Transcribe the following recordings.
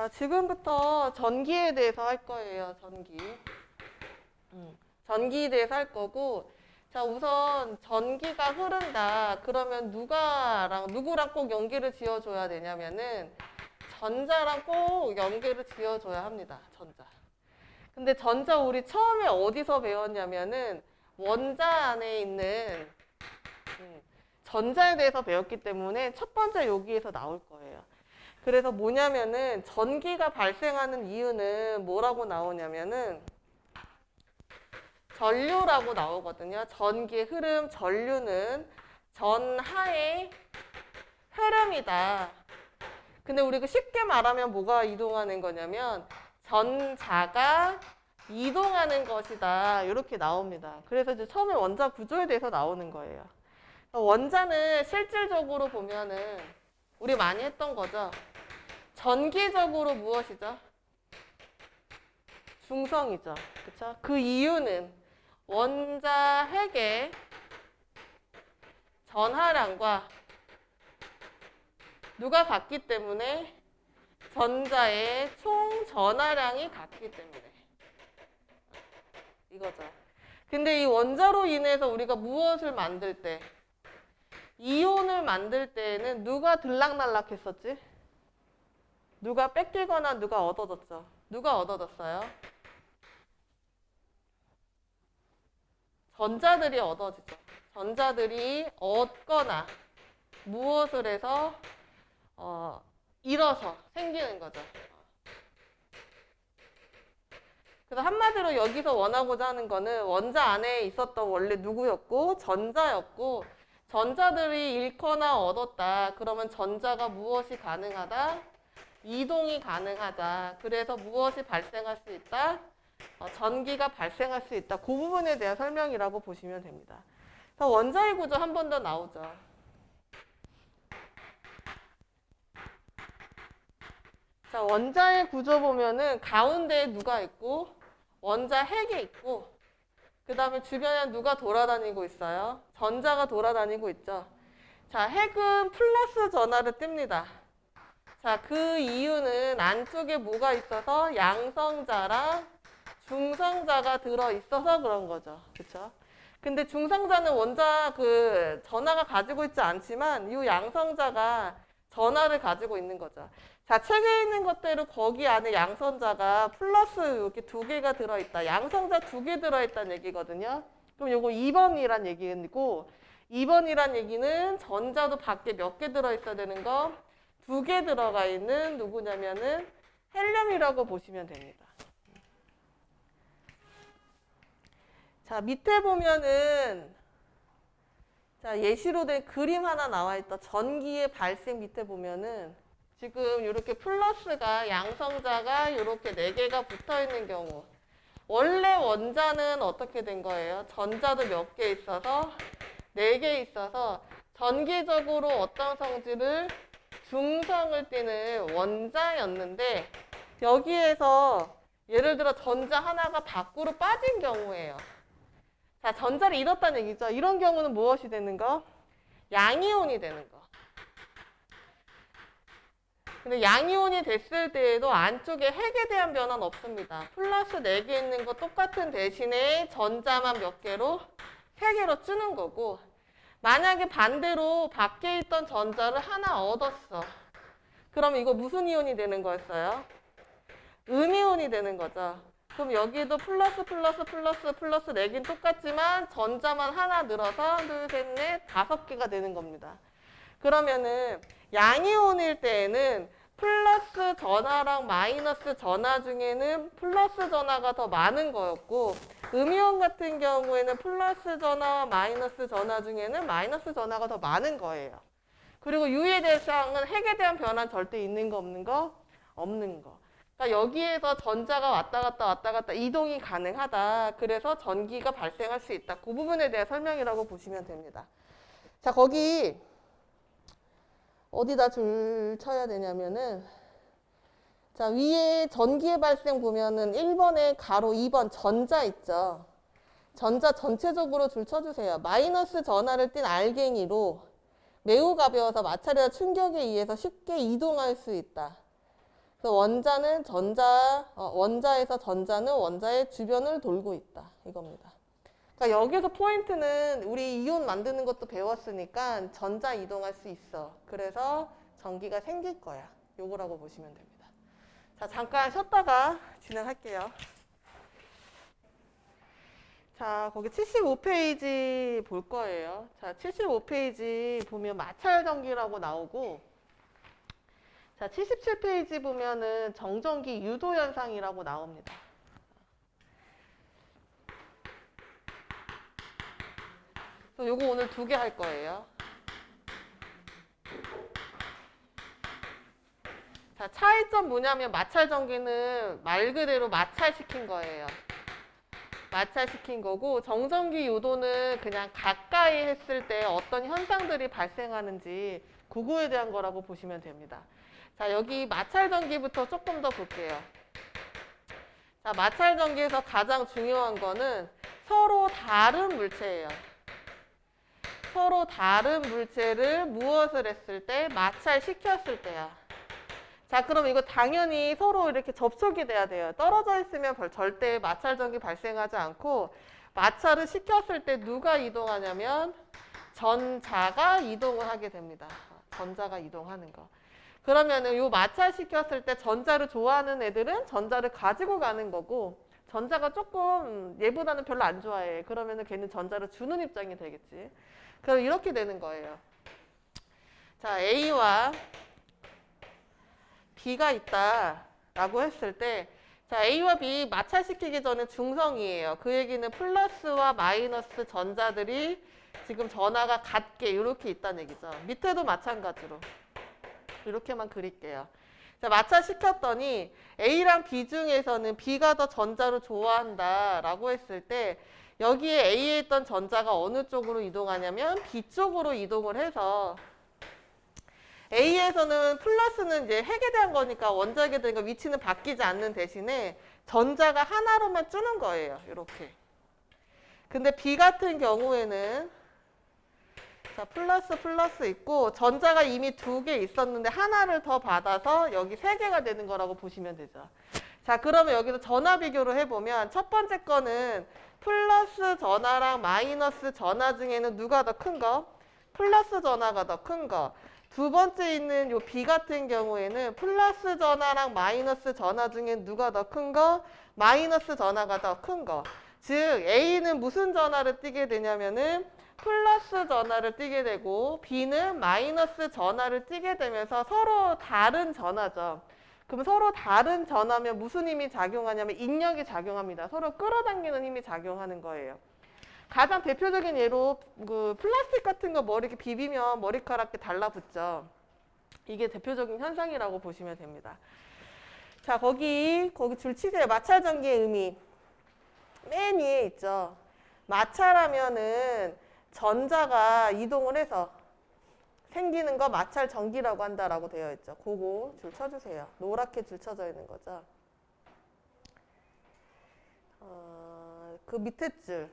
자, 지금부터 전기에 대해서 할 거예요. 전기. 전기에 대해서 할 거고, 자, 우선 전기가 흐른다. 그러면 누구랑 꼭 연기를 지어줘야 되냐면은 전자랑 꼭 연기를 지어줘야 합니다. 전자. 근데 전자 우리 처음에 어디서 배웠냐면은 원자 안에 있는 전자에 대해서 배웠기 때문에 첫 번째 여기에서 나올 거예요. 그래서 뭐냐면은 전기가 발생하는 이유는 뭐라고 나오냐면은 전류라고 나오거든요. 전기의 흐름, 전류는 전하의 흐름이다. 근데 우리가 쉽게 말하면 뭐가 이동하는 거냐면 전자가 이동하는 것이다. 이렇게 나옵니다. 그래서 이제 처음에 원자 구조에 대해서 나오는 거예요. 원자는 실질적으로 보면은 우리 많이 했던 거죠. 전기적으로 무엇이죠? 중성이죠. 그렇죠? 그 이유는 원자 핵의 전하량과 누가 같기 때문에 전자의 총 전하량이 같기 때문에 이거죠. 근데 이 원자로 인해서 우리가 무엇을 만들 때 이온을 만들 때에는 누가 들락날락 했었지? 누가 뺏기거나 누가 얻어졌죠? 누가 얻어졌어요? 전자들이 얻어지죠. 전자들이 얻거나 무엇을 해서 잃어서 생기는 거죠. 그래서 한마디로 여기서 원하고자 하는 거는 원자 안에 있었던 원래 누구였고 전자였고 전자들이 잃거나 얻었다. 그러면 전자가 무엇이 가능하다? 이동이 가능하다. 그래서 무엇이 발생할 수 있다? 전기가 발생할 수 있다. 그 부분에 대한 설명이라고 보시면 됩니다. 원자의 구조 한 번 더 나오죠. 자, 원자의 구조 보면은 가운데에 누가 있고 원자 핵이 있고 그 다음에 주변에 누가 돌아다니고 있어요? 전자가 돌아다니고 있죠. 자, 핵은 플러스 전하를 띱니다. 자, 그 이유는 안쪽에 뭐가 있어서 양성자랑 중성자가 들어있어서 그런 거죠. 그렇죠? 근데 중성자는 원자 전하가 가지고 있지 않지만 이 양성자가 전하를 가지고 있는 거죠. 자, 책에 있는 것대로 거기 안에 양성자가 플러스 이렇게 2개가 들어있다. 양성자 2개 들어있다는 얘기거든요. 그럼 요거 2번이란 얘기고 2번이란 얘기는 전자도 밖에 몇 개 들어있어야 되는 거? 2개 들어가 있는 누구냐면은 헬륨이라고 보시면 됩니다. 자, 밑에 보면은 자, 예시로 된 그림 하나 나와 있다. 전기의 발생 밑에 보면은 지금 이렇게 플러스가 양성자가 이렇게 4개가 붙어 있는 경우 원래 원자는 어떻게 된 거예요? 전자도 몇 개 있어서 4개 있어서 전기적으로 어떤 성질을 중성을 띠는 원자였는데 여기에서 예를 들어 전자 하나가 밖으로 빠진 경우예요. 자, 전자를 잃었다는 얘기죠. 이런 경우는 무엇이 되는 거? 양이온이 되는 거. 근데 양이온이 됐을 때에도 안쪽에 핵에 대한 변화는 없습니다. 플러스 4개 있는 거 똑같은 대신에 전자만 몇 개로? 3개로 쓰는 거고 만약에 반대로 밖에 있던 전자를 하나 얻었어. 그럼 이거 무슨 이온이 되는 거였어요? 음이온이 되는 거죠. 그럼 여기도 플러스 4개는 똑같지만 전자만 하나 늘어서 둘, 셋, 넷, 5개가 되는 겁니다. 그러면은 양이온일 때에는 플러스 전하랑 마이너스 전하 중에는 플러스 전하가 더 많은 거였고 음이온 같은 경우에는 플러스 전하와 마이너스 전하 중에는 마이너스 전하가 더 많은 거예요. 그리고 유의의 대상은 핵에 대한 변화는 절대 있는 거 없는 거? 없는 거. 그러니까 여기에서 전자가 왔다 갔다 이동이 가능하다. 그래서 전기가 발생할 수 있다. 그 부분에 대한 설명이라고 보시면 됩니다. 자, 거기 어디다 줄 쳐야 되냐면은 자, 위에 전기의 발생 보면은 1번에 가로 2번 전자 있죠. 전자 전체적으로 줄 쳐주세요. 마이너스 전하를 띤 알갱이로 매우 가벼워서 마찰이나 충격에 의해서 쉽게 이동할 수 있다. 그래서 원자에서 전자는 원자의 주변을 돌고 있다. 이겁니다. 그러니까 여기서 포인트는 우리 이온 만드는 것도 배웠으니까 전자 이동할 수 있어. 그래서 전기가 생길 거야. 요거라고 보시면 됩니다. 자, 잠깐 쉬었다가 진행할게요. 자, 거기 75페이지 볼 거예요. 자, 75페이지 보면 마찰 전기라고 나오고, 자, 77페이지 보면은 정전기 유도 현상이라고 나옵니다. 그래서 요거 오늘 2개 할 거예요. 자, 차이점 뭐냐면 마찰 전기는 말 그대로 마찰시킨 거예요. 마찰시킨 거고, 정전기 유도는 그냥 가까이 했을 때 어떤 현상들이 발생하는지 그거에 대한 거라고 보시면 됩니다. 자, 여기 마찰 전기부터 조금 더 볼게요. 자, 마찰 전기에서 가장 중요한 거는 서로 다른 물체예요. 서로 다른 물체를 무엇을 했을 때? 마찰시켰을 때야. 자, 그럼 이거 당연히 서로 이렇게 접촉이 돼야 돼요. 떨어져 있으면 절대 마찰 전기 발생하지 않고, 마찰을 시켰을 때 누가 이동하냐면 전자가 이동을 하게 됩니다. 전자가 이동하는 거. 그러면은 요 마찰 시켰을 때 전자를 좋아하는 애들은 전자를 가지고 가는 거고, 전자가 조금 얘보다는 별로 안 좋아해. 그러면은 걔는 전자를 주는 입장이 되겠지. 그럼 이렇게 되는 거예요. 자, A와 B가 있다라고 했을 때, 자, A와 B 마찰시키기 전에 중성이에요. 그 얘기는 플러스와 마이너스 전자들이 지금 전하가 같게 이렇게 있다는 얘기죠. 밑에도 마찬가지로 이렇게만 그릴게요. 자, 마찰시켰더니 A랑 B 중에서는 B가 더 전자를 좋아한다라고 했을 때, 여기에 A에 있던 전자가 어느 쪽으로 이동하냐면 B 쪽으로 이동을 해서, A에서는 플러스는 이제 핵에 대한 거니까 원자핵에 대한 거 위치는 바뀌지 않는 대신에 전자가 하나로만 주는 거예요. 이렇게. 근데 B 같은 경우에는 자, 플러스 있고 전자가 이미 2개 있었는데 하나를 더 받아서 여기 3개가 되는 거라고 보시면 되죠. 자, 그러면 여기서 전하 비교를 해보면 첫 번째 거는 플러스 전하랑 마이너스 전하 중에는 누가 더 큰 거? 플러스 전하가 더 큰 거. 두 번째 있는 요 B 같은 경우에는 플러스 전하랑 마이너스 전하 중에 누가 더 큰 거? 마이너스 전하가 더 큰 거. 즉 A는 무슨 전하를 띠게 되냐면은 플러스 전하를 띠게 되고, B는 마이너스 전하를 띠게 되면서 서로 다른 전하죠. 그럼 서로 다른 전하면 무슨 힘이 작용하냐면 인력이 작용합니다. 서로 끌어당기는 힘이 작용하는 거예요. 가장 대표적인 예로 그 플라스틱 같은 거 머리 이렇게 비비면 머리카락 이렇게 달라붙죠. 이게 대표적인 현상이라고 보시면 됩니다. 자, 거기 줄 치세요. 마찰 전기의 의미. 맨 위에 있죠. 마찰하면은 전자가 이동을 해서 생기는 거 마찰 전기라고 한다라고 되어 있죠. 그거 줄 쳐주세요. 노랗게 줄 쳐져 있는 거죠. 그 밑에 줄.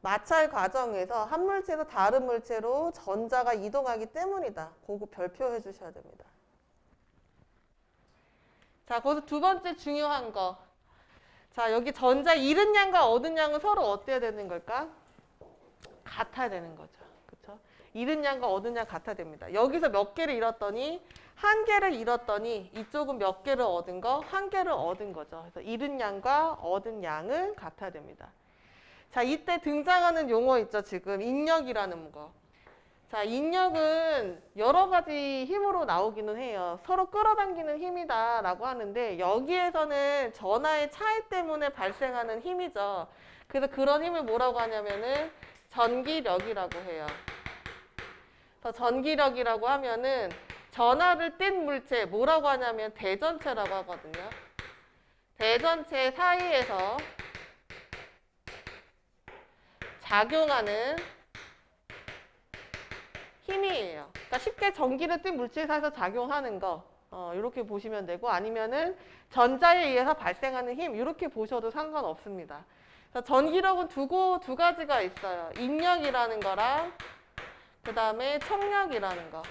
마찰 과정에서 한 물체에서 다른 물체로 전자가 이동하기 때문이다. 그거 별표해 주셔야 됩니다. 자, 거기서 두 번째 중요한 거. 자, 여기 전자 잃은 양과 얻은 양은 서로 어때야 되는 걸까? 같아야 되는 거죠. 그렇죠? 잃은 양과 얻은 양 같아야 됩니다. 여기서 몇 개를 잃었더니 한 개를 잃었더니 이쪽은 몇 개를 얻은 거? 한 개를 얻은 거죠. 그래서 잃은 양과 얻은 양은 같아야 됩니다. 자, 이때 등장하는 용어 있죠. 지금 인력이라는 거. 자, 인력은 여러 가지 힘으로 나오기는 해요. 서로 끌어당기는 힘이다라고 하는데 여기에서는 전하의 차이 때문에 발생하는 힘이죠. 그래서 그런 힘을 뭐라고 하냐면은 전기력이라고 해요. 그래서 전기력이라고 하면은 전하를 띤 물체 뭐라고 하냐면 대전체라고 하거든요. 대전체 사이에서 작용하는 힘이에요. 그러니까 쉽게 전기를 띤 물질 사이에서 작용하는 거 이렇게 보시면 되고, 아니면은 전자에 의해서 발생하는 힘 이렇게 보셔도 상관없습니다. 전기력은 두 가지가 있어요. 인력이라는 거랑 그 다음에 청력이라는 거.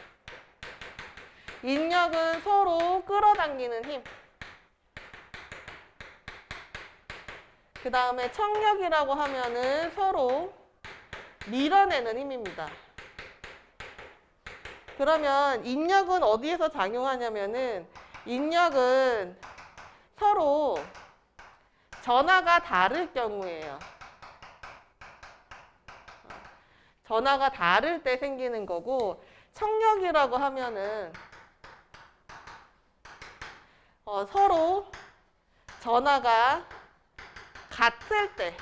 인력은 서로 끌어당기는 힘. 그 다음에 청력이라고 하면은 서로 밀어내는 힘입니다. 그러면 인력은 어디에서 작용하냐면은 인력은 서로 전하가 다를 경우에요. 전하가 다를 때 생기는 거고, 청력이라고 하면은 서로 전하가 같을 때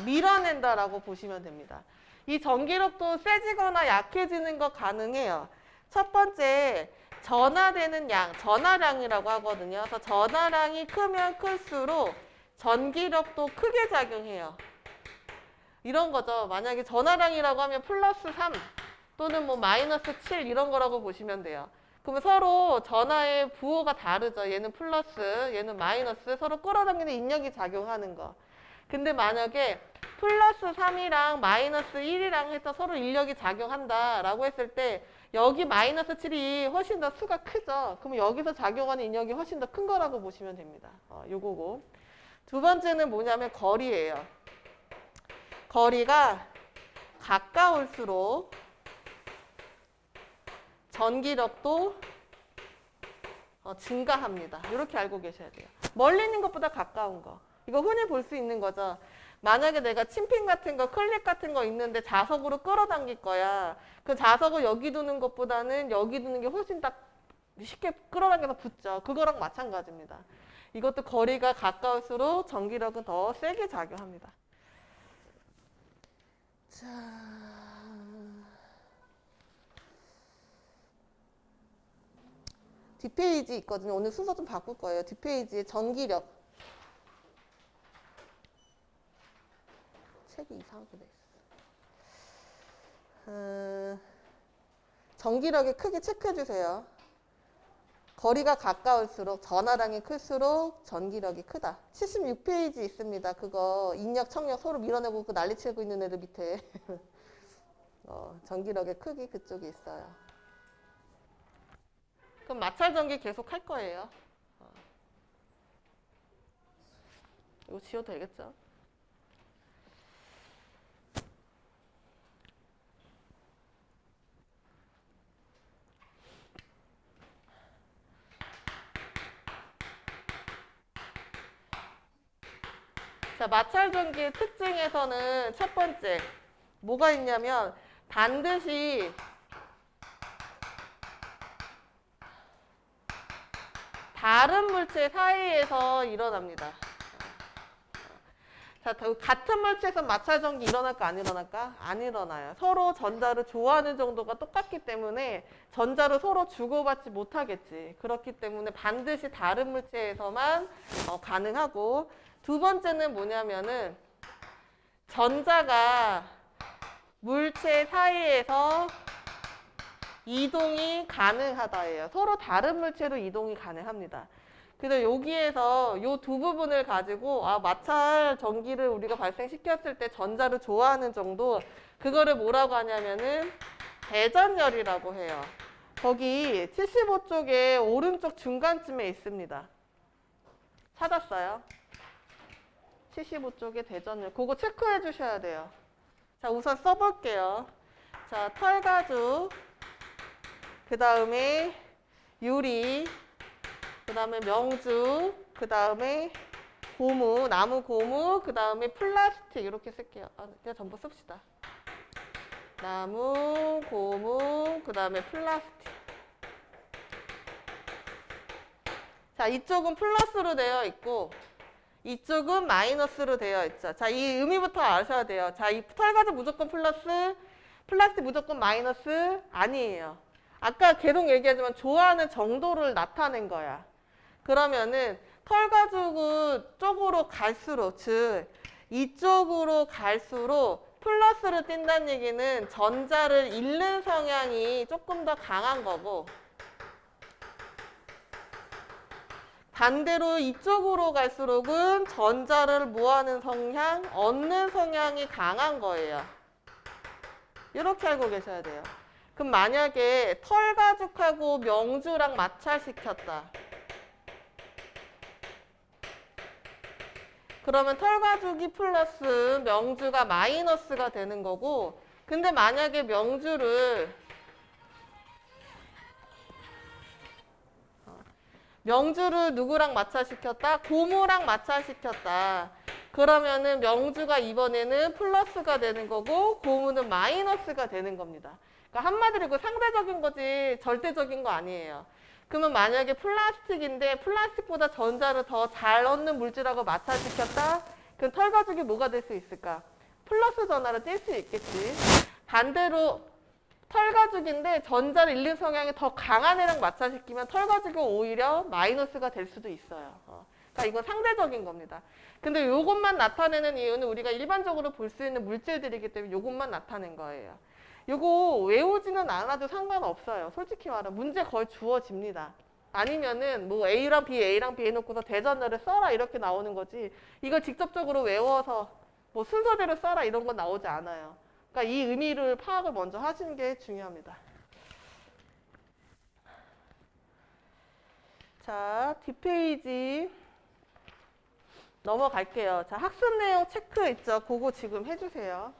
밀어낸다라고 보시면 됩니다. 이 전기력도 세지거나 약해지는 거 가능해요. 첫 번째, 전하되는 양, 전하량이라고 하거든요. 그래서 전하량이 크면 클수록 전기력도 크게 작용해요. 이런 거죠. 만약에 전하량이라고 하면 플러스 3 또는 뭐 마이너스 7 이런 거라고 보시면 돼요. 그러면 서로 전하의 부호가 다르죠. 얘는 플러스, 얘는 마이너스, 서로 끌어당기는 인력이 작용하는 거. 근데 만약에 플러스 3이랑 마이너스 1이랑 해서 서로 인력이 작용한다라고 했을 때 여기 마이너스 7이 훨씬 더 수가 크죠. 그러면 여기서 작용하는 인력이 훨씬 더 큰 거라고 보시면 됩니다. 요거고. 두 번째는 뭐냐면 거리예요. 거리가 가까울수록 전기력도 증가합니다. 이렇게 알고 계셔야 돼요. 멀리 있는 것보다 가까운 거. 이거 흔히 볼 수 있는 거죠. 만약에 내가 침핑 같은 거, 클립 같은 거 있는데 자석으로 끌어당길 거야. 그 자석을 여기 두는 것보다는 여기 두는 게 훨씬 딱 쉽게 끌어당겨서 붙죠. 그거랑 마찬가지입니다. 이것도 거리가 가까울수록 전기력은 더 세게 작용합니다. 자, 뒷페이지 있거든요. 오늘 순서 좀 바꿀 거예요. 뒷페이지에 전기력. 책이 이상하게 돼 있어. 전기력이 크게 체크해 주세요. 거리가 가까울수록 전하량이 클수록 전기력이 크다. 76페이지 있습니다. 그거 인력, 청력 서로 밀어내고 그 난리치고 있는 애들 밑에 전기력의 크기 그쪽에 있어요. 그럼 마찰 전기 계속 할 거예요. 이거 지워도 되겠죠? 자, 마찰 전기의 특징에서는 첫 번째 뭐가 있냐면 반드시 다른 물체 사이에서 일어납니다. 자, 같은 물체에서 마찰 전기 일어날까 안 일어날까? 안 일어나요. 서로 전자를 좋아하는 정도가 똑같기 때문에 전자를 서로 주고받지 못하겠지. 그렇기 때문에 반드시 다른 물체에서만 가능하고, 두 번째는 뭐냐면은 전자가 물체 사이에서 이동이 가능하다예요. 서로 다른 물체로 이동이 가능합니다. 그래서 여기에서 이 두 부분을 가지고 마찰 전기를 우리가 발생시켰을 때 전자를 좋아하는 정도, 그거를 뭐라고 하냐면은 대전열이라고 해요. 거기 75쪽에 오른쪽 중간쯤에 있습니다. 찾았어요? 75쪽에 대전열. 그거 체크해 주셔야 돼요. 자, 우선 써볼게요. 자, 털가죽, 그 다음에 유리, 그 다음에 명주, 그 다음에 고무, 나무 고무, 그 다음에 플라스틱 이렇게 쓸게요. 그냥 전부 씁시다. 나무, 고무, 그 다음에 플라스틱. 자, 이쪽은 플러스로 되어 있고 이쪽은 마이너스로 되어 있죠. 자, 이 의미부터 아셔야 돼요. 자, 이 털가죽 무조건 플러스, 플라스틱 무조건 마이너스 아니에요. 아까 계속 얘기하지만 좋아하는 정도를 나타낸 거야. 그러면은 털가죽 쪽으로 갈수록, 즉 이쪽으로 갈수록 플러스를 띈다는 얘기는 전자를 잃는 성향이 조금 더 강한 거고, 반대로 이쪽으로 갈수록은 전자를 뭐하는 성향, 얻는 성향이 강한 거예요. 이렇게 알고 계셔야 돼요. 그럼 만약에 털가죽하고 명주랑 마찰시켰다. 그러면 털가죽이 플러스 명주가 마이너스가 되는 거고, 근데 만약에 명주를 누구랑 마찰시켰다? 고무랑 마찰시켰다. 그러면은 명주가 이번에는 플러스가 되는 거고 고무는 마이너스가 되는 겁니다. 그러니까 한마디로 이거 상대적인 거지 절대적인 거 아니에요. 그러면 만약에 플라스틱인데 플라스틱보다 전자를 더 잘 얻는 물질하고 마찰시켰다? 그럼 털가죽이 뭐가 될 수 있을까? 플러스 전하를 띨 수 있겠지. 반대로 털가죽인데 전자를 잃는 성향이 더 강한 애랑 마찰시키면 털가죽이 오히려 마이너스가 될 수도 있어요. 그러니까 이건 상대적인 겁니다. 근데 이것만 나타내는 이유는 우리가 일반적으로 볼 수 있는 물질들이기 때문에 이것만 나타낸 거예요. 이거 외우지는 않아도 상관없어요. 솔직히 말하면 문제 거의 주어집니다. 아니면은 뭐 A랑 B, A랑 B 해놓고서 대전자를 써라 이렇게 나오는 거지. 이걸 직접적으로 외워서 뭐 순서대로 써라 이런 건 나오지 않아요. 그러니까 이 의미를 파악을 먼저 하시는 게 중요합니다. 자, 뒷페이지 넘어갈게요. 자, 학습 내용 체크 있죠? 그거 지금 해주세요.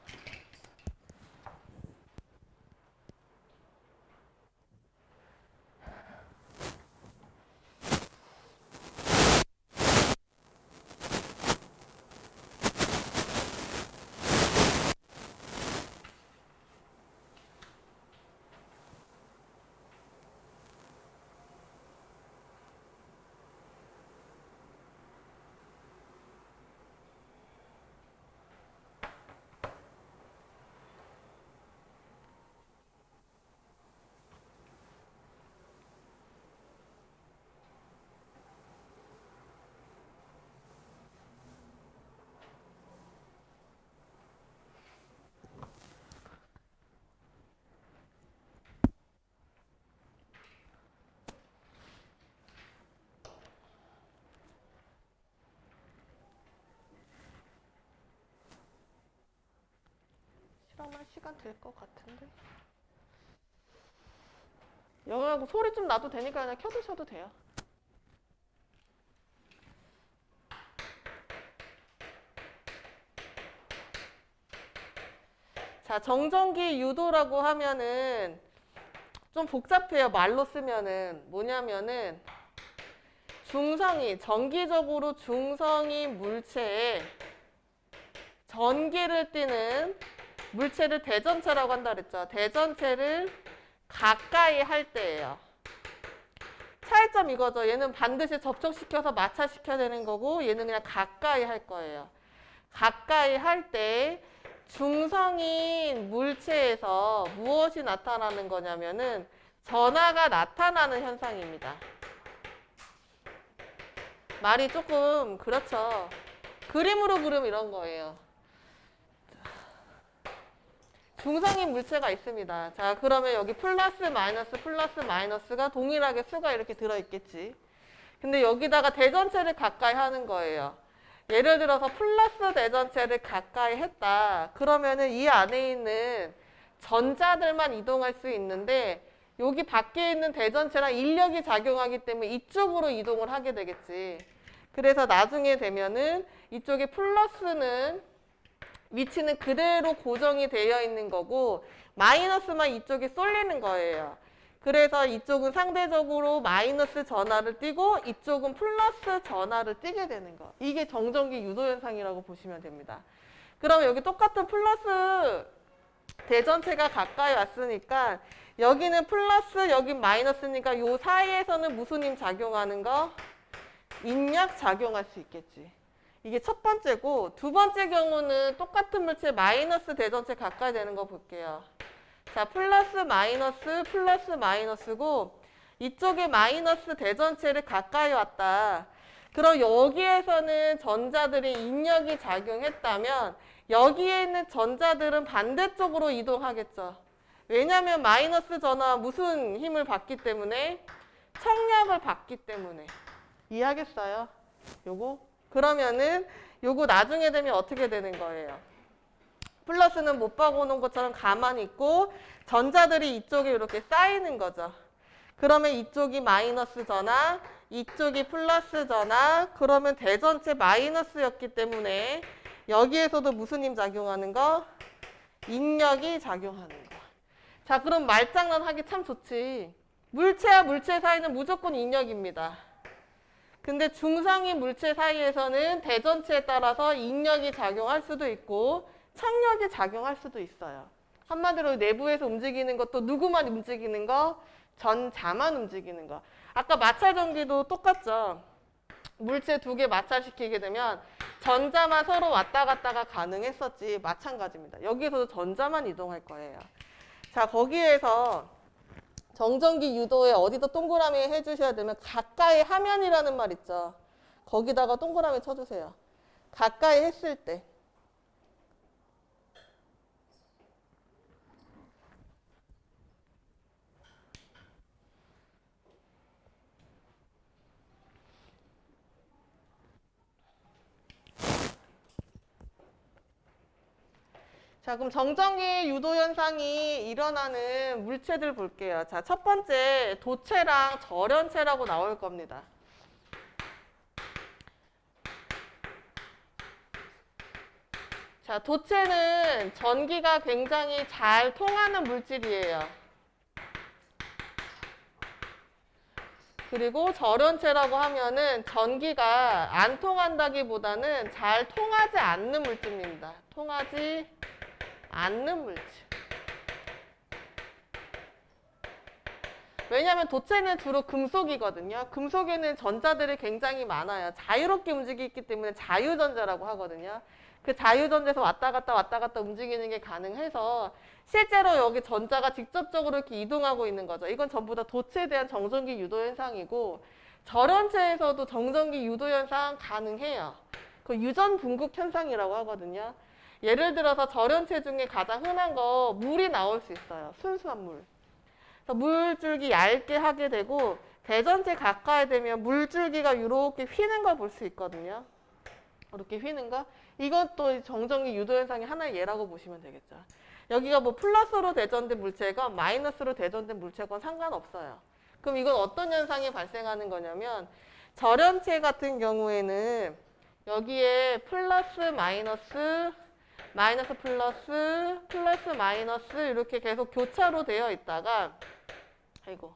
실험할 시간 될 것 같은데. 영화하고 소리 좀 나도 되니까 그냥 켜두셔도 돼요. 자, 정전기 유도라고 하면은 좀 복잡해요. 말로 쓰면은 뭐냐면은 중성이 정기적으로 중성이 물체에 전기를 띠는 물체를 대전체라고 한다 그랬죠. 대전체를 가까이 할 때예요. 차이점 이거죠. 얘는 반드시 접촉시켜서 마찰시켜야 되는 거고 얘는 그냥 가까이 할 거예요. 가까이 할 때 중성인 물체에서 무엇이 나타나는 거냐면은 전하가 나타나는 현상입니다. 말이 조금 그렇죠. 그림으로 그리면 이런 거예요. 중성인 물체가 있습니다. 자, 그러면 여기 플러스 마이너스가 동일하게 수가 이렇게 들어있겠지. 근데 여기다가 대전체를 가까이 하는 거예요. 예를 들어서 플러스 대전체를 가까이 했다. 그러면은 이 안에 있는 전자들만 이동할 수 있는데 여기 밖에 있는 대전체랑 인력이 작용하기 때문에 이쪽으로 이동을 하게 되겠지. 그래서 나중에 되면은 이쪽에 플러스는 위치는 그대로 고정이 되어 있는 거고 마이너스만 이쪽에 쏠리는 거예요. 그래서 이쪽은 상대적으로 마이너스 전하를 띠고 이쪽은 플러스 전하를 띠게 되는 거. 이게 정전기 유도 현상이라고 보시면 됩니다. 그러면 여기 똑같은 플러스 대전체가 가까이 왔으니까 여기는 플러스 여긴 마이너스니까 이 사이에서는 무슨 힘 작용하는 거? 인력 작용할 수 있겠지. 이게 첫 번째고 두 번째 경우는 똑같은 물체 마이너스 대전체 가까이 되는 거 볼게요. 자, 플러스 마이너스고 이쪽에 마이너스 대전체를 가까이 왔다. 그럼 여기에서는 전자들이 인력이 작용했다면 여기에 있는 전자들은 반대쪽으로 이동하겠죠. 왜냐하면 마이너스 전화 무슨 힘을 받기 때문에? 청력을 받기 때문에. 이해하겠어요? 요거? 그러면은 요거 나중에 되면 어떻게 되는 거예요? 플러스는 못 박아놓은 것처럼 가만히 있고 전자들이 이쪽에 이렇게 쌓이는 거죠. 그러면 이쪽이 마이너스 전화, 이쪽이 플러스 전화, 그러면 대전체 마이너스였기 때문에 여기에서도 무슨 힘 작용하는 거? 인력이 작용하는 거. 자, 그럼 말장난 하기 참 좋지. 물체와 물체 사이는 무조건 인력입니다. 근데 중성인 물체 사이에서는 대전체에 따라서 인력이 작용할 수도 있고 청력이 작용할 수도 있어요. 한마디로 내부에서 움직이는 것도 누구만 움직이는 거? 전자만 움직이는 거. 아까 마찰 전기도 똑같죠. 물체 두 개 마찰시키게 되면 전자만 서로 왔다 갔다가 가능했었지. 마찬가지입니다. 여기에서도 전자만 이동할 거예요. 자, 거기에서 정전기 유도에 어디다 동그라미 해주셔야 되면 가까이 하면이라는 말 있죠. 거기다가 동그라미 쳐주세요. 가까이 했을 때. 자, 그럼 정전기 유도 현상이 일어나는 물체들 볼게요. 자, 첫 번째 도체랑 절연체라고 나올 겁니다. 자, 도체는 전기가 굉장히 잘 통하는 물질이에요. 그리고 절연체라고 하면은 전기가 안 통한다기보다는 잘 통하지 않는 물질입니다. 통하지 않는 물질. 왜냐하면 도체는 주로 금속이거든요. 금속에는 전자들이 굉장히 많아요. 자유롭게 움직이기 때문에 자유전자라고 하거든요. 그 자유전자에서 왔다 갔다 움직이는 게 가능해서 실제로 여기 전자가 직접적으로 이렇게 이동하고 있는 거죠. 이건 전부 다 도체에 대한 정전기 유도 현상이고 절연체에서도 정전기 유도 현상 가능해요. 그 유전 분국 현상이라고 하거든요. 예를 들어서 절연체 중에 가장 흔한 거 물이 나올 수 있어요. 순수한 물. 그래서 물줄기 얇게 하게 되고 대전체 가까이 되면 물줄기가 이렇게 휘는 걸 볼 수 있거든요. 이렇게 휘는 거. 이것도 정전기 유도 현상의 하나의 예라고 보시면 되겠죠. 여기가 뭐 플러스로 대전된 물체건 마이너스로 대전된 물체건 상관없어요. 그럼 이건 어떤 현상이 발생하는 거냐면 절연체 같은 경우에는 여기에 플러스 마이너스 마이너스 플러스 플러스 마이너스 이렇게 계속 교차로 되어 있다가 아이고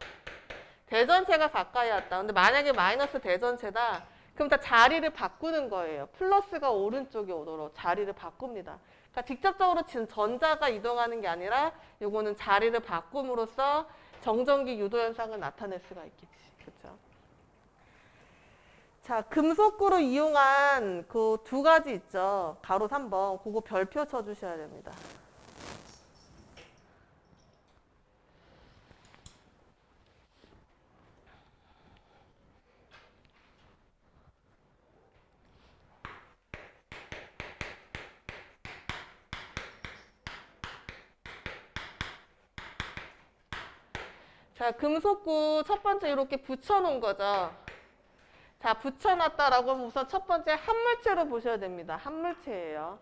대전체가 가까이 왔다. 근데 만약에 마이너스 대전체다. 그럼 다 자리를 바꾸는 거예요. 플러스가 오른쪽에 오도록 자리를 바꿉니다. 그러니까 직접적으로 지금 전자가 이동하는 게 아니라 요거는 자리를 바꿈으로써 정전기 유도 현상을 나타낼 수가 있겠지. 그렇죠? 자, 금속구로 이용한 그 두 가지 있죠. 가로 3번. 그거 별표 쳐주셔야 됩니다. 자, 금속구 첫 번째 이렇게 붙여놓은 거죠. 자, 붙여놨다라고 하면 우선 첫 번째 한물체로 보셔야 됩니다. 한물체예요.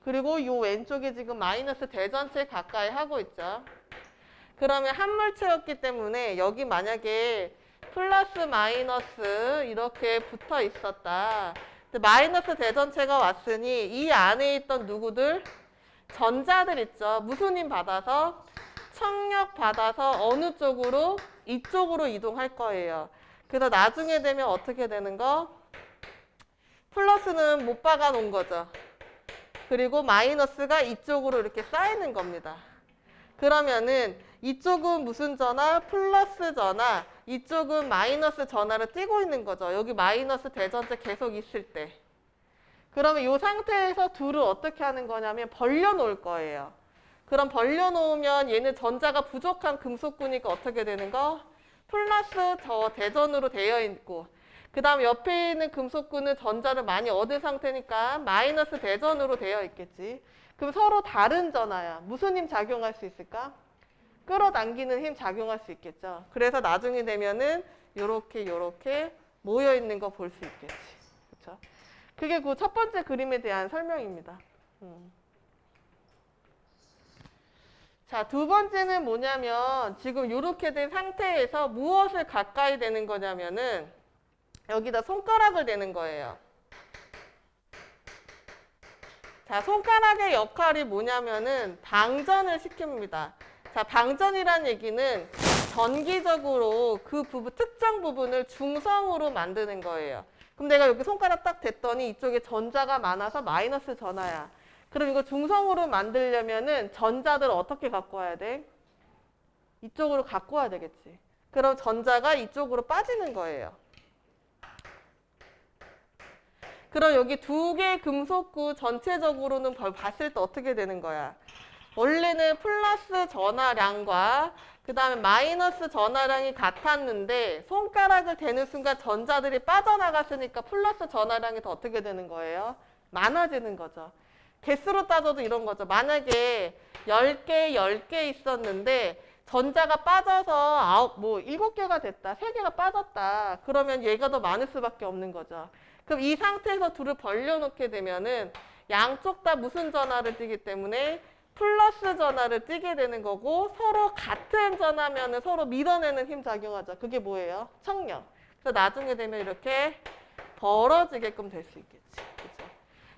그리고 요 왼쪽에 지금 마이너스 대전체 가까이 하고 있죠. 그러면 한물체였기 때문에 여기 만약에 플러스 마이너스 이렇게 붙어 있었다. 마이너스 대전체가 왔으니 이 안에 있던 누구들? 전자들 있죠. 무슨 힘 받아서? 청력 받아서 어느 쪽으로? 이쪽으로 이동할 거예요. 그래서 나중에 되면 어떻게 되는 거? 플러스는 못 박아 놓은 거죠. 그리고 마이너스가 이쪽으로 이렇게 쌓이는 겁니다. 그러면은 이쪽은 무슨 전화? 플러스 전화. 이쪽은 마이너스 전화를 띄고 있는 거죠. 여기 마이너스 대전체 계속 있을 때. 그러면 이 상태에서 둘을 어떻게 하는 거냐면 벌려 놓을 거예요. 그럼 벌려 놓으면 얘는 전자가 부족한 금속구니까 어떻게 되는 거? 플러스 저 대전으로 되어 있고 그 다음 옆에 있는 금속구는 전자를 많이 얻은 상태니까 마이너스 대전으로 되어 있겠지. 그럼 서로 다른 전화야. 무슨 힘 작용할 수 있을까? 끌어당기는 힘 작용할 수 있겠죠. 그래서 나중에 되면은 요렇게 모여 있는 거 볼 수 있겠지. 그렇죠? 그게 그 첫 번째 그림에 대한 설명입니다. 자, 두 번째는 뭐냐면 지금 이렇게 된 상태에서 무엇을 가까이 대는 거냐면은 여기다 손가락을 대는 거예요. 자, 손가락의 역할이 뭐냐면은 방전을 시킵니다. 자, 방전이란 얘기는 전기적으로 그 부분, 특정 부분을 중성으로 만드는 거예요. 그럼 내가 여기 손가락 딱 댔더니 이쪽에 전자가 많아서 마이너스 전하야. 그럼 이거 중성으로 만들려면은 전자들을 어떻게 갖고 와야 돼? 이쪽으로 갖고 와야 되겠지. 그럼 전자가 이쪽으로 빠지는 거예요. 그럼 여기 두 개의 금속구 전체적으로는 봤을 때 어떻게 되는 거야? 원래는 플러스 전하량과 그 다음에 마이너스 전하량이 같았는데 손가락을 대는 순간 전자들이 빠져나갔으니까 플러스 전하량이 더 어떻게 되는 거예요? 많아지는 거죠. 개수로 따져도 이런 거죠. 만약에 10개, 10개 있었는데 전자가 빠져서 7개가 됐다. 3개가 빠졌다. 그러면 얘가 더 많을 수밖에 없는 거죠. 그럼 이 상태에서 둘을 벌려놓게 되면은 양쪽 다 무슨 전하를 띠기 때문에 플러스 전하를 띠게 되는 거고 서로 같은 전하면은 서로 밀어내는 힘 작용하죠. 그게 뭐예요? 청력. 그래서 나중에 되면 이렇게 벌어지게끔 될 수 있겠지. 그죠?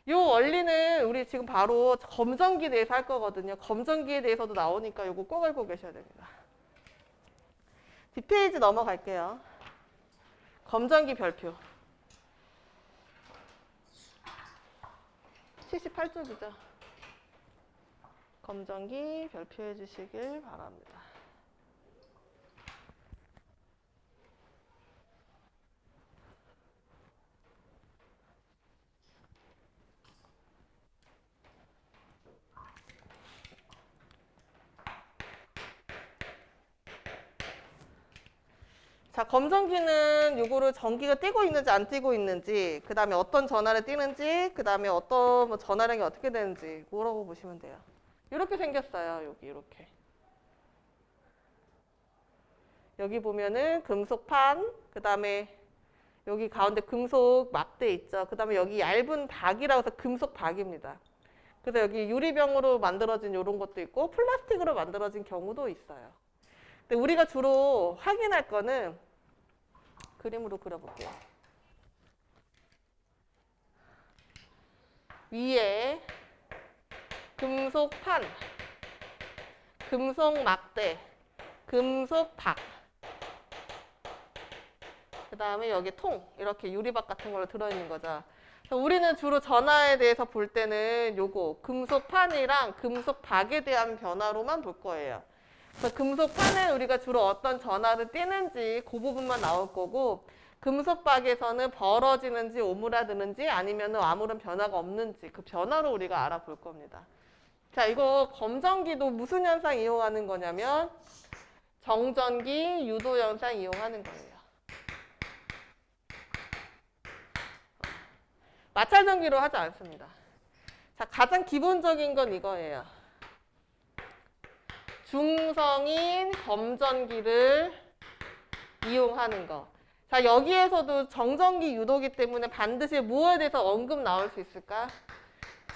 요 원리는 우리 지금 바로 검전기에 대해서 할 거거든요. 검전기에 대해서도 나오니까 요거 꼭 알고 계셔야 됩니다. 뒷페이지 넘어갈게요. 검전기 별표. 78쪽이죠. 검전기 별표해 주시길 바랍니다. 자, 검전기는 요거를 전기가 띄고 있는지 안 띄고 있는지, 그 다음에 어떤 전하를 띄는지, 그 다음에 어떤 전하량이 어떻게 되는지 뭐라고 보시면 돼요. 이렇게 생겼어요. 여기 이렇게. 여기 보면은 금속판, 그 다음에 여기 가운데 금속 막대 있죠. 그 다음에 여기 얇은 박이라고 해서 금속 박입니다. 그래서 여기 유리병으로 만들어진 이런 것도 있고 플라스틱으로 만들어진 경우도 있어요. 근데 우리가 주로 확인할 거는 그림으로 그려볼게요. 위에 금속판, 금속 막대, 금속 박, 그 다음에 여기 통, 이렇게 유리박 같은 걸로 들어있는 거죠. 우리는 주로 전하에 대해서 볼 때는 요거 금속판이랑 금속박에 대한 변화로만 볼 거예요. 그래서 금속판은 우리가 주로 어떤 전하를 띄는지 그 부분만 나올 거고 금속박에서는 벌어지는지 오므라드는지 아니면 아무런 변화가 없는지 그 변화로 우리가 알아볼 겁니다. 자, 이거 검전기도 무슨 현상 이용하는 거냐면 정전기 유도 현상 이용하는 거예요. 마찰전기로 하지 않습니다. 자, 가장 기본적인 건 이거예요. 중성인 검전기를 이용하는 거. 자, 여기에서도 정전기 유도기 때문에 반드시 무엇에 대해서 언급 나올 수 있을까?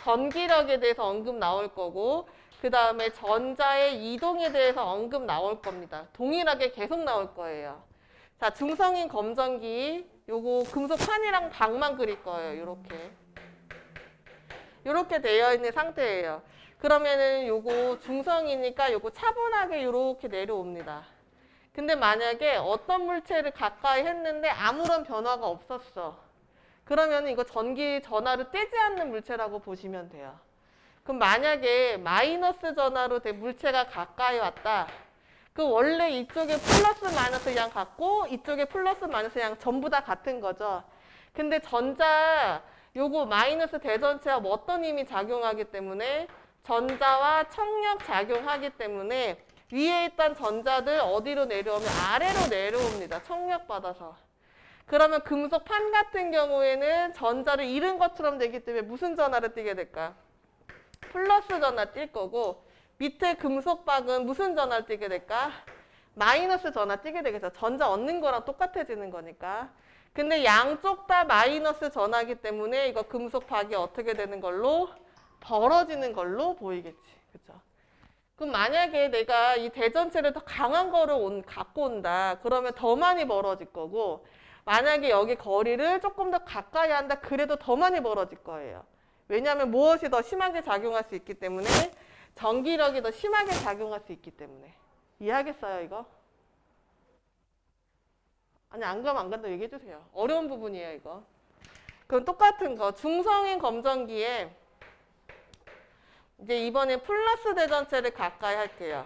전기력에 대해서 언급 나올 거고 그 다음에 전자의 이동에 대해서 언급 나올 겁니다. 동일하게 계속 나올 거예요. 자, 중성인 검전기 요거 금속판이랑 박만 그릴 거예요. 요렇게 되어 있는 상태예요. 그러면은 요거 중성이니까 요거 차분하게 요렇게 내려옵니다. 근데 만약에 어떤 물체를 가까이 했는데 아무런 변화가 없었어. 그러면 이거 전기 전하를 떼지 않는 물체라고 보시면 돼요. 그럼 만약에 마이너스 전하로 된 물체가 가까이 왔다. 그 원래 이쪽에 플러스 마이너스 양 같고 이쪽에 플러스 마이너스 양 전부 다 같은 거죠. 근데 전자 요거 마이너스 대전체와 뭐 어떤 힘이 작용하기 때문에 전자와 청력 작용하기 때문에 위에 있던 전자들 어디로 내려오면 아래로 내려옵니다. 청력 받아서. 그러면 금속판 같은 경우에는 전자를 잃은 것처럼 되기 때문에 무슨 전하를 띠게 될까? 플러스 전하 뛸 거고 밑에 금속박은 무슨 전하를 띠게 될까? 마이너스 전하 띠게 되겠죠. 전자 얻는 거랑 똑같아지는 거니까. 근데 양쪽 다 마이너스 전하기 때문에 이거 금속박이 어떻게 되는 걸로? 벌어지는 걸로 보이겠지. 그죠? 그럼 만약에 내가 이 대전체를 더 강한 거를 갖고 온다. 그러면 더 많이 벌어질 거고, 만약에 여기 거리를 조금 더 가까이 한다. 그래도 더 많이 벌어질 거예요. 왜냐하면 무엇이 더 심하게 작용할 수 있기 때문에, 전기력이 더 심하게 작용할 수 있기 때문에. 이해하겠어요, 이거? 아니, 안 가면 안 간다고 얘기해 주세요. 어려운 부분이에요, 이거. 그럼 똑같은 거. 중성인 검전기에 이제 이번엔 플러스 대전체를 가까이 할게요.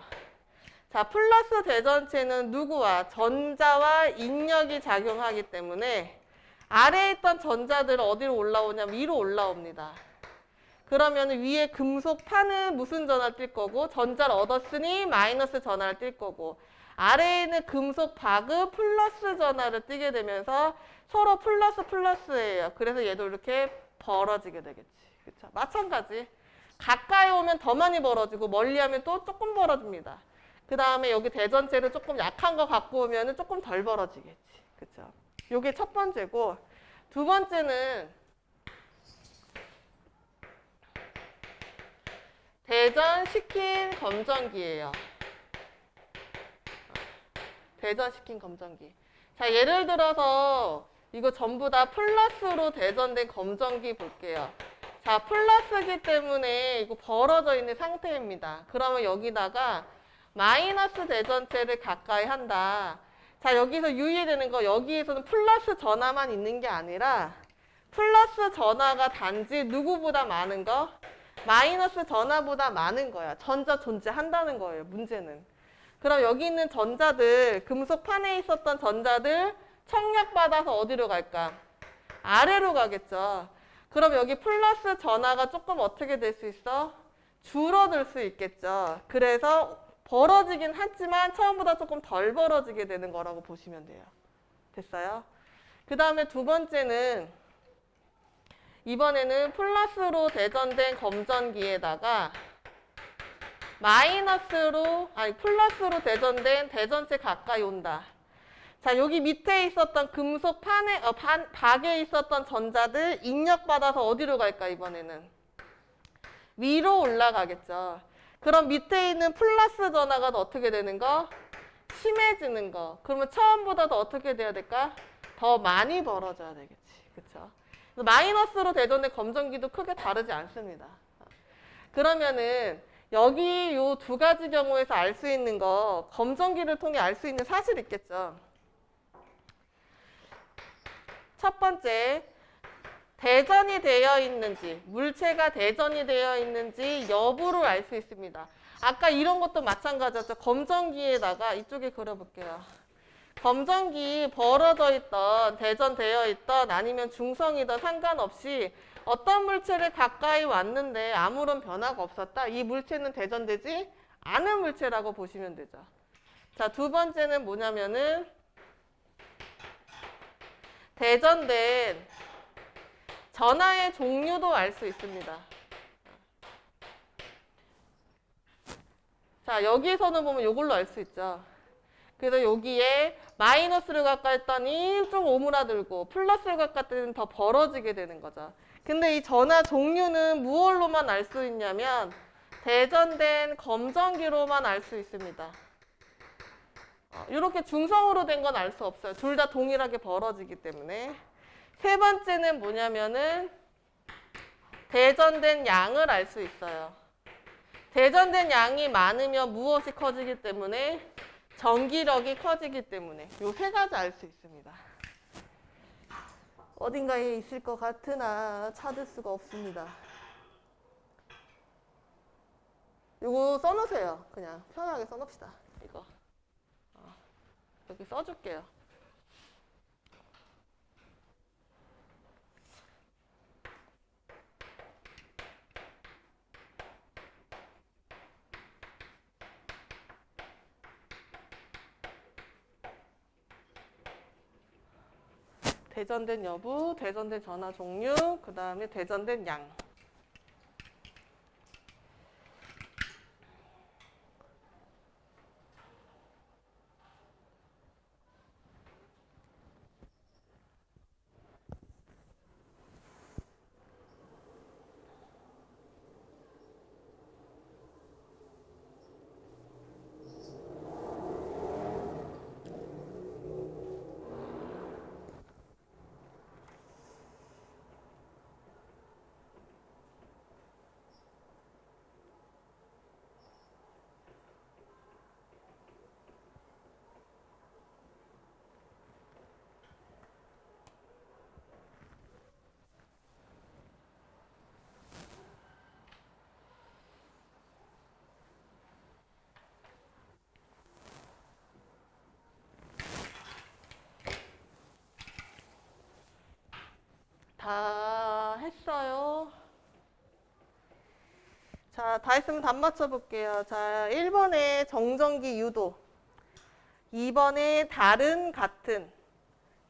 자, 플러스 대전체는 누구와? 전자와 인력이 작용하기 때문에 아래에 있던 전자들은 어디로 올라오냐면 위로 올라옵니다. 그러면 위에 금속판은 무슨 전화를 띌 거고, 전자를 얻었으니 마이너스 전화를 띌 거고, 아래에 있는 금속 박은 플러스 전화를 띠게 되면서 서로 플러스 플러스예요. 그래서 얘도 이렇게 벌어지게 되겠지. 그쵸? 마찬가지. 가까이 오면 더 많이 벌어지고 멀리 하면 또 조금 벌어집니다. 그 다음에 여기 대전체를 조금 약한 거 갖고 오면 조금 덜 벌어지겠지. 그쵸? 요게 첫 번째고, 두 번째는 대전시킨 검전기예요. 대전시킨 검전기. 자, 예를 들어서 이거 전부 다 플러스로 대전된 검전기 볼게요. 자, 플러스기 때문에 이거 벌어져 있는 상태입니다. 그러면 여기다가 마이너스 대전체를 가까이 한다. 자, 여기서 유의되는 거, 여기에서는 플러스 전화만 있는 게 아니라 플러스 전화가 단지 누구보다 많은 거? 마이너스 전화보다 많은 거야. 전자 존재한다는 거예요, 문제는. 그럼 여기 있는 전자들, 금속판에 있었던 전자들 청력받아서 어디로 갈까? 아래로 가겠죠. 그럼 여기 플러스 전하가 조금 어떻게 될 수 있어? 줄어들 수 있겠죠. 그래서 벌어지긴 하지만 처음보다 조금 덜 벌어지게 되는 거라고 보시면 돼요. 됐어요? 그 다음에 두 번째는 이번에는 플러스로 대전된 검전기에다가 플러스로 대전된 대전체 가까이 온다. 자, 여기 밑에 있었던 금속 박에 있었던 전자들 인력받아서 어디로 갈까, 이번에는? 위로 올라가겠죠. 그럼 밑에 있는 플러스 전하가 더 어떻게 되는 거? 심해지는 거. 그러면 처음보다 더 어떻게 돼야 될까? 더 많이 벌어져야 되겠지. 그쵸? 마이너스로 대전된 검전기도 크게 다르지 않습니다. 그러면은 여기 요 두 가지 경우에서 알 수 있는 거, 검전기를 통해 알 수 있는 사실 있겠죠. 첫 번째, 대전이 되어 있는지, 물체가 대전이 되어 있는지 여부를 알 수 있습니다. 아까 이런 것도 마찬가지였죠. 검전기에다가 이쪽에 그려볼게요. 검전기 벌어져 있던, 대전되어 있던, 아니면 중성이든 상관없이 어떤 물체를 가까이 왔는데 아무런 변화가 없었다. 이 물체는 대전되지 않은 물체라고 보시면 되죠. 자, 두 번째는 뭐냐면은 대전된 전하의 종류도 알 수 있습니다. 자, 여기에서는 보면 이걸로 알 수 있죠. 그래서 여기에 마이너스를 가까이 했더니 좀 오므라들고 플러스를 가까이 했더니 더 벌어지게 되는 거죠. 근데 이 전하 종류는 무엇로만 알 수 있냐면 대전된 검전기로만 알 수 있습니다. 이렇게 중성으로 된 건 알 수 없어요. 둘 다 동일하게 벌어지기 때문에. 세 번째는 뭐냐면은 대전된 양을 알 수 있어요. 대전된 양이 많으면 무엇이 커지기 때문에? 전기력이 커지기 때문에. 요 세 가지 알 수 있습니다. 어딘가에 있을 것 같으나 찾을 수가 없습니다. 이거 써놓으세요. 그냥 편하게 써놓읍시다. 이거 여기 써줄게요. 대전된 여부, 대전된 전하 종류, 그 다음에 대전된 양. 자, 다 했으면 답 맞춰볼게요. 자, 1번에 정전기 유도, 2번에 다른 같은,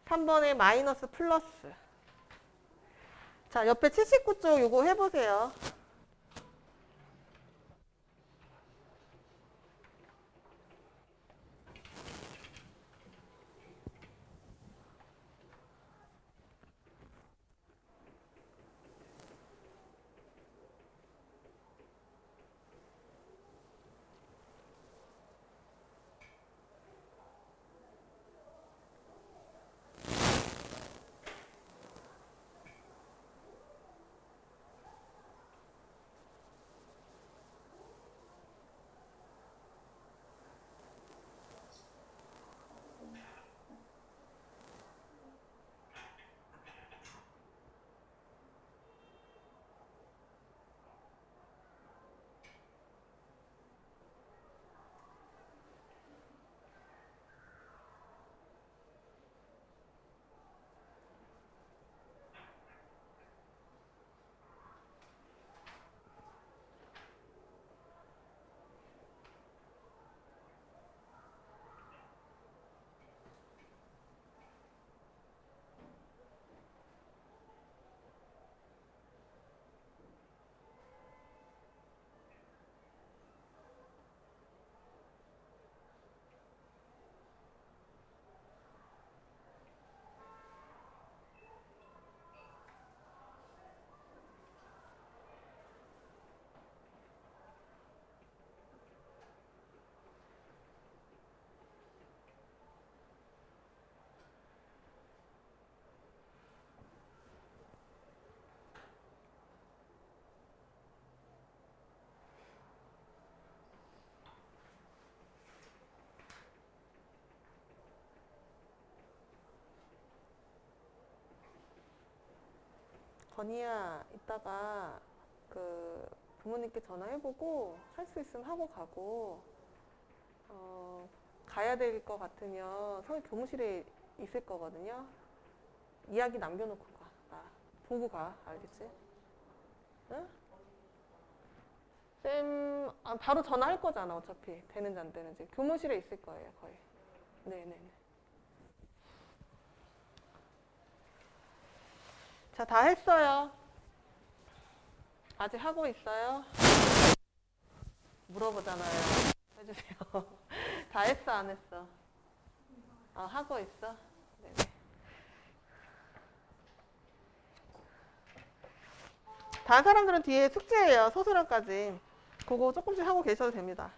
3번에 마이너스 플러스. 자, 옆에 79쪽 요거 해보세요. 건이야, 이따가 그 부모님께 전화해보고 할 수 있으면 하고 가고, 가야 될 것 같으면 선생님 교무실에 있을 거거든요. 이야기 남겨놓고 가. 보고 가. 알겠지? 응? 쌤, 바로 전화할 거잖아. 어차피 되는지 안 되는지. 교무실에 있을 거예요, 거의. 네네네. 자, 다 했어요. 아직 하고 있어요? 물어보잖아요. 해주세요. 다 했어, 안 했어? 하고 있어? 네네. 다른 사람들은 뒤에 숙제예요. 소수랑까지. 그거 조금씩 하고 계셔도 됩니다.